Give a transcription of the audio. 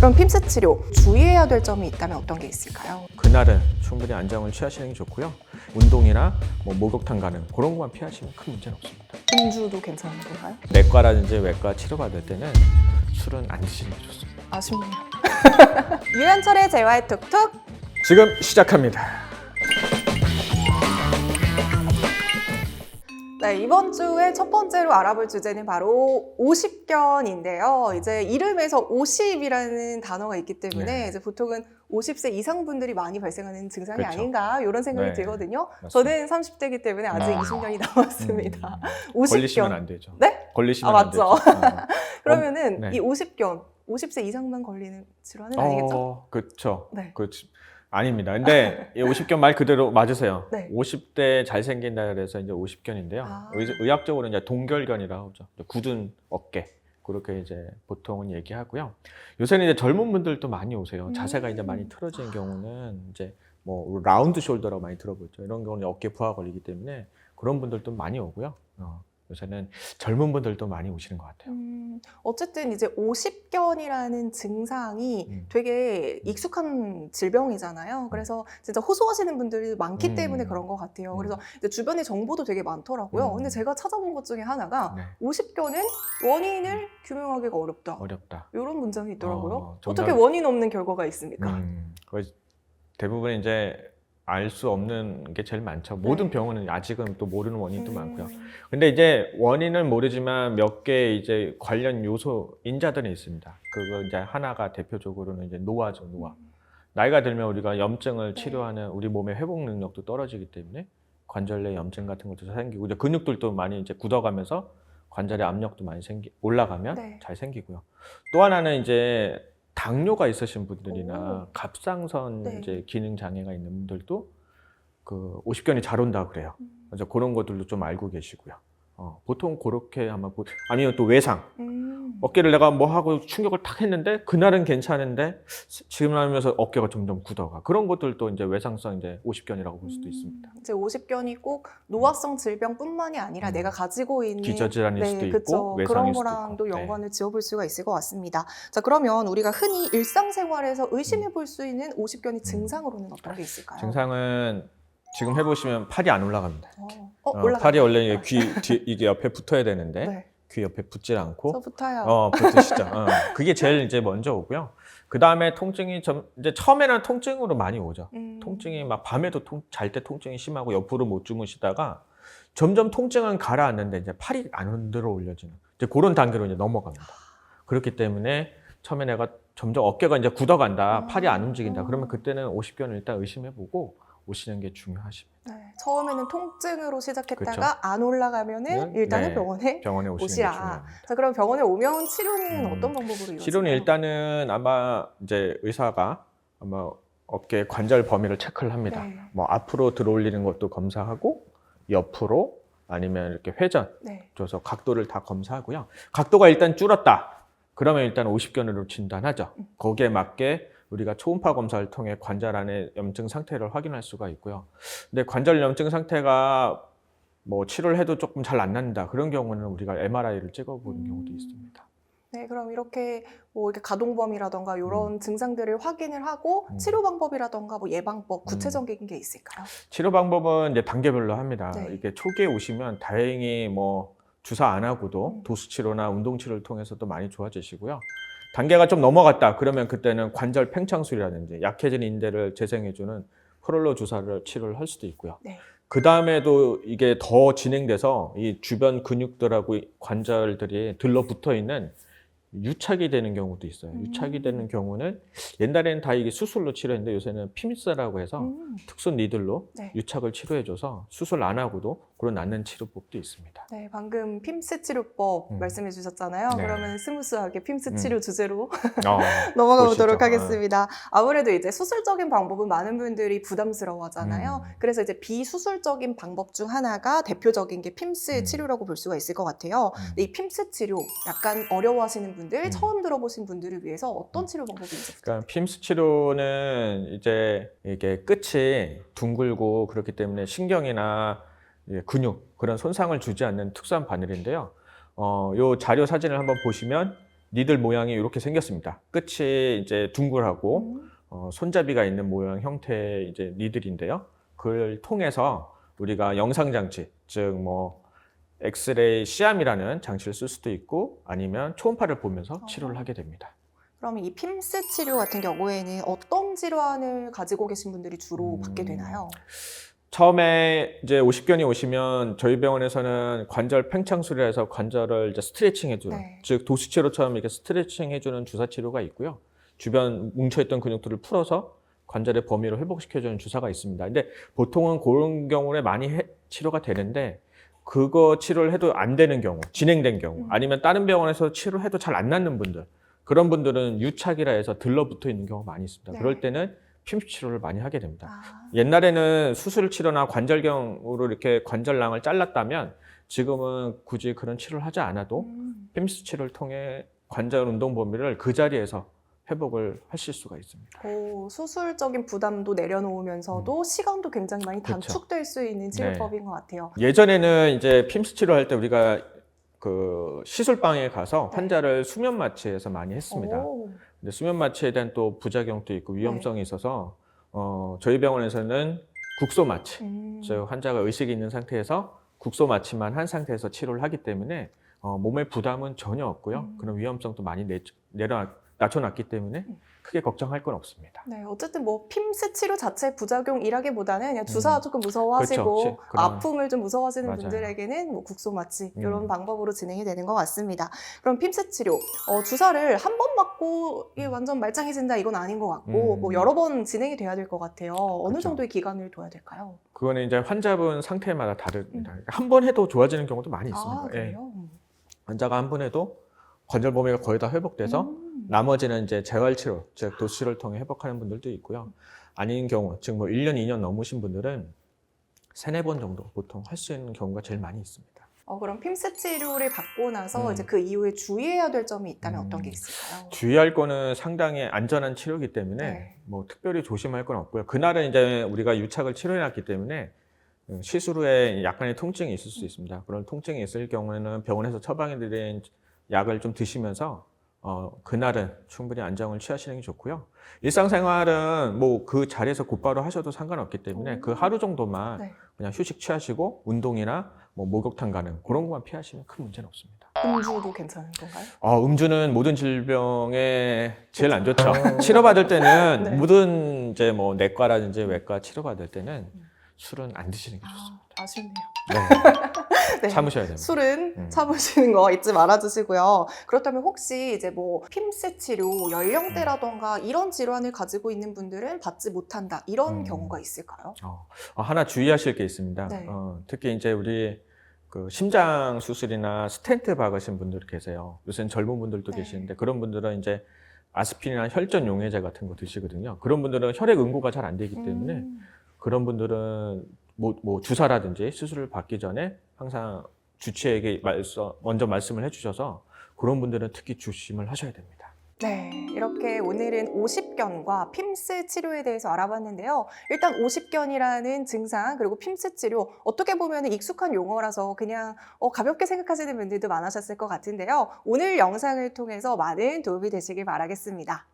그럼 핌스 치료 주의해야 될 점이 있다면 어떤 게 있을까요? 그날은 충분히 안정을 취하시는 게 좋고요. 운동이나 뭐 목욕탕 가는 그런 것만 피하시면 큰 문제는 없습니다. 음주도 괜찮은 건가요? 내과라든지 외과 치료받을 때는 술은 안 드시는 게 좋습니다. 아쉽네요. 유현철의 재활 톡톡. 지금 시작합니다. 네, 이번 주에 첫 번째로 알아볼 주제는 바로 오십견인데요. 이제 이름에서 50이라는 단어가 있기 때문에 네. 이제 보통은 50세 이상 분들이 많이 발생하는 증상이 그렇죠. 아닌가 이런 생각이 네. 들거든요. 맞습니다. 저는 30대이기 때문에 아직 20년이 남았습니다. 50견. 걸리시면 안 되죠. 네? 걸리시면 아, 안 되죠. 맞죠. 그러면은 네. 이 50견, 50세 이상만 걸리는 질환은 아니겠죠? 그렇죠. 네. 아닙니다. 근데 이 50견 말 그대로 맞으세요. 네. 50대 잘생긴다 그래서 이제 50견인데요. 아. 의학적으로 이제 동결견이라고 하죠. 굳은 어깨. 그렇게 이제 보통은 얘기하고요. 요새는 이제 젊은 분들도 많이 오세요. 자세가 이제 많이 틀어진 경우는 이제 뭐 라운드 숄더라고 많이 들어보죠. 이런 경우는 어깨 부하 걸리기 때문에 그런 분들도 많이 오고요. 요새는 젊은 분들도 많이 오시는 것 같아요. 어쨌든 이제 50견이라는 증상이 되게 익숙한 질병이잖아요. 그래서 진짜 호소하시는 분들이 많기 때문에 그런 것 같아요. 그래서 이제 주변에 정보도 되게 많더라고요. 근데 제가 찾아본 것 중에 하나가 네. 50견은 원인을 규명하기가 어렵다. 어렵다. 이런 문장이 있더라고요. 정답- 어떻게 원인 없는 결과가 있습니까? 거의 대부분 이제 알 수 없는 게 제일 많죠. 모든 병원은 아직은 또 모르는 원인도 많고요. 근데 이제 원인은 모르지만 몇 개 이제 관련 요소 인자들이 있습니다. 그거 이제 하나가 대표적으로는 이제 노화죠, 노화. 나이가 들면 우리가 염증을 치료하는 우리 몸의 회복 능력도 떨어지기 때문에 관절내 염증 같은 것도 생기고 이제 근육들도 많이 이제 굳어가면서 관절의 압력도 많이 올라가면 네. 잘 생기고요. 또 하나는 이제 당뇨가 있으신 분들이나 갑상선 네. 이제 기능 장애가 있는 분들도 그 50견이 잘 온다 그래요. 그래서 그런 것들도 좀 알고 계시고요. 보통 그렇게 아마 아니면 또 외상. 어깨를 내가 뭐 하고 충격을 탁 했는데 그날은 괜찮은데 지금 하면서 어깨가 점점 굳어가. 그런 것들도 이제 외상성 이제 50견이라고 볼 수도 있습니다. 이제 50견이 꼭 노화성 질병뿐만이 아니라 내가 가지고 있는 기저질환일 수도 있고 그쵸. 외상일 그런 수도 거랑도 있고. 연관을 지어볼 수가 있을 것 같습니다. 자, 그러면 우리가 흔히 일상생활에서 의심해 볼 수 있는 50견의 증상으로는 어떤 게 있을까요? 증상은 지금 해보시면 팔이 안 올라갑니다. 올라가요. 팔이 원래 이게 이게 옆에 붙어야 되는데 네. 귀 옆에 붙질 않고 저부터요. 붙으시죠. 그게 제일 이제 먼저 오고요. 그 다음에 통증이 이제 처음에는 통증으로 많이 오죠. 통증이 막 밤에도 잘 때 통증이 심하고 옆으로 못 주무시다가 점점 통증은 가라앉는데 이제 팔이 안 들어 올려지는 이제 그런 단계로 이제 넘어갑니다. 그렇기 때문에 처음에 내가 점점 어깨가 이제 굳어간다, 팔이 안 움직인다. 그러면 그때는 50견을 일단 의심해보고 오시는 게 중요하십니다. 네. 처음에는 통증으로 시작했다가 그쵸. 안 올라가면은 일단은 네. 병원에 병원에 오시는 게 오시라. 중요합니다. 자, 그럼 병원에 오면 치료는 어떤 방법으로 이루어질까요? 치료는 일단은 아마 이제 의사가 아마 어깨 관절 범위를 체크를 합니다. 네. 뭐 앞으로 들어올리는 것도 검사하고 옆으로 아니면 이렇게 회전 네. 줘서 각도를 다 검사하고요. 각도가 일단 줄었다. 그러면 일단 50견으로 진단하죠. 거기에 맞게 우리가 초음파 검사를 통해 관절 안의 염증 상태를 확인할 수가 있고요. 근데 관절 염증 상태가 뭐 치료를 해도 조금 잘 안 난다. 그런 경우는 우리가 MRI를 찍어보는 경우도 있습니다. 네, 그럼 이렇게 뭐 이렇게 가동범위라던가 이런 증상들을 확인을 하고 치료 방법이라던가 뭐 예방법 구체적인 게 있을까요? 치료 방법은 이제 단계별로 합니다. 네. 이게 초기에 오시면 다행히 뭐 주사 안 하고도 도수 치료나 운동 치료를 통해서도 많이 좋아지시고요. 단계가 좀 넘어갔다. 그러면 그때는 관절 팽창술이라든지 약해진 인대를 재생해주는 프롤로 주사를 치료를 할 수도 있고요. 네. 그 다음에도 이게 더 진행돼서 이 주변 근육들하고 관절들이 들러붙어 있는 유착이 되는 경우도 있어요. 유착이 되는 경우는 옛날에는 다 이게 수술로 치료했는데 요새는 피미스라고 해서 특수 니들로 네. 유착을 치료해줘서 수술 안 하고도 그런 낫는 치료법도 있습니다. 네, 방금 핌스 치료법 말씀해 주셨잖아요. 네. 그러면 스무스하게 핌스 치료 주제로 어, 넘어가 보시죠. 보도록 하겠습니다. 아무래도 이제 수술적인 방법은 많은 분들이 부담스러워 하잖아요. 그래서 이제 비수술적인 방법 중 하나가 대표적인 게 핌스 치료라고 볼 수가 있을 것 같아요. 근데 이 핌스 치료 약간 어려워하시는 분들, 처음 들어보신 분들을 위해서 어떤 치료 방법이 있을까요? 그러니까 핌스 치료는 이제 이게 끝이 둥글고 그렇기 때문에 신경이나 근육 그런 손상을 주지 않는 특수한 바늘인데요. 요 자료 사진을 한번 보시면 니들 모양이 이렇게 생겼습니다. 끝이 이제 둥글하고 손잡이가 있는 모양 형태의 이제 니들인데요. 그걸 통해서 우리가 영상장치, 즉 뭐 엑스레이 시암이라는 장치를 쓸 수도 있고 아니면 초음파를 보면서 치료를 하게 됩니다. 그럼 이 핌스 치료 같은 경우에는 어떤 질환을 가지고 계신 분들이 주로 받게 되나요? 처음에 이제 50견이 오시면 저희 병원에서는 관절 팽창술이라 해서 관절을 이제 스트레칭 해주는, 네. 즉 도수치료처럼 이렇게 스트레칭 해주는 주사 치료가 있고요. 주변 뭉쳐있던 근육들을 풀어서 관절의 범위를 회복시켜주는 주사가 있습니다. 근데 보통은 그런 경우에 많이 치료가 되는데 그거 치료를 해도 안 되는 경우, 진행된 경우, 아니면 다른 병원에서 치료해도 잘 안 낫는 분들, 그런 분들은 유착이라 해서 들러붙어 있는 경우가 많이 있습니다. 네. 그럴 때는 핌스 치료를 많이 하게 됩니다. 아, 옛날에는 수술 치료나 관절경으로 이렇게 관절낭을 잘랐다면 지금은 굳이 그런 치료를 하지 않아도 핌스 치료를 통해 관절 운동 범위를 그 자리에서 회복을 하실 수가 있습니다. 수술적인 부담도 내려놓으면서도 시간도 굉장히 많이 그쵸. 단축될 수 있는 치료법인 것 같아요. 예전에는 이제 핌스 치료할 때 우리가 그 시술방에 가서 네. 환자를 수면 마취해서 많이 했습니다. 오, 근데 수면 마취에 대한 또 부작용도 있고 위험성이 있어서 저희 병원에서는 국소 마취, 즉 환자가 의식이 있는 상태에서 국소 마취만 한 상태에서 치료를 하기 때문에 몸의 부담은 전혀 없고요. 그런 위험성도 많이 낮춰놨기 때문에 크게 걱정할 건 없습니다. 네, 어쨌든 뭐 핌스 치료 자체 부작용이라기보다는 그냥 주사 조금 무서워하시고 그렇죠. 그런- 아픔을 좀 무서워하시는 맞아요. 분들에게는 뭐 국소 마취 이런 방법으로 진행이 되는 것 같습니다. 그럼 핌스 치료 주사를 한 번 맞고 이게 완전 말짱해진다 이건 아닌 것 같고 뭐 여러 번 진행이 돼야 될 것 같아요. 어느 그렇죠. 정도의 기간을 둬야 될까요? 그거는 이제 환자분 상태마다 다릅니다. 한 번 해도 좋아지는 경우도 많이 있습니다. 아, 예. 그래요? 환자가 한 번 해도 관절 범위가 거의 다 회복돼서 나머지는 이제 재활치료, 즉 도수치료를 통해 회복하는 분들도 있고요. 아닌 경우, 즉 뭐 1년, 2년 넘으신 분들은 3-4번 정도 보통 할 수 있는 경우가 제일 많이 있습니다. 그럼 핌스 치료를 받고 나서 이제 그 이후에 주의해야 될 점이 있다면 어떤 게 있을까요? 주의할 거는 상당히 안전한 치료이기 때문에 네. 뭐 특별히 조심할 건 없고요. 그날은 이제 우리가 유착을 치료해놨기 때문에 시술 후에 약간의 통증이 있을 수 있습니다. 그런 통증이 있을 경우에는 병원에서 처방해드린 약을 좀 드시면서 그날은 충분히 안정을 취하시는 게 좋고요. 일상생활은 뭐 그 자리에서 곧바로 하셔도 상관없기 때문에 그 하루 정도만 네. 그냥 휴식 취하시고 운동이나 뭐 목욕탕 가는 그런 것만 피하시면 큰 문제는 없습니다. 음주도 괜찮은 건가요? 음주는 모든 질병에 제일 안 좋죠. 치료받을 때는 네. 모든 이제 뭐 내과라든지 외과 치료받을 때는 술은 안 드시는 게 좋습니다. 아쉽네요. 네. 네. 참으셔야 됩니다. 술은 참으시는 거 잊지 말아주시고요. 그렇다면 혹시 이제 뭐 핌스 치료 연령대라던가 이런 질환을 가지고 있는 분들은 받지 못한다 이런 경우가 있을까요? 하나 주의하실 게 있습니다. 네. 특히 이제 우리 그 심장 수술이나 스텐트 박으신 분들 계세요. 요새는 젊은 분들도 네. 계시는데 그런 분들은 이제 아스피린이나 혈전 용해제 같은 거 드시거든요. 그런 분들은 혈액 응고가 잘 안 되기 때문에 그런 분들은 뭐 주사라든지 수술을 받기 전에 항상 주치의에게 먼저 말씀을 해주셔서 그런 분들은 특히 조심을 하셔야 됩니다. 네, 이렇게 오늘은 오십견과 핌스 치료에 대해서 알아봤는데요. 일단 오십견이라는 증상 그리고 핌스 치료 어떻게 보면 익숙한 용어라서 그냥 가볍게 생각하시는 분들도 많으셨을 것 같은데요. 오늘 영상을 통해서 많은 도움이 되시길 바라겠습니다.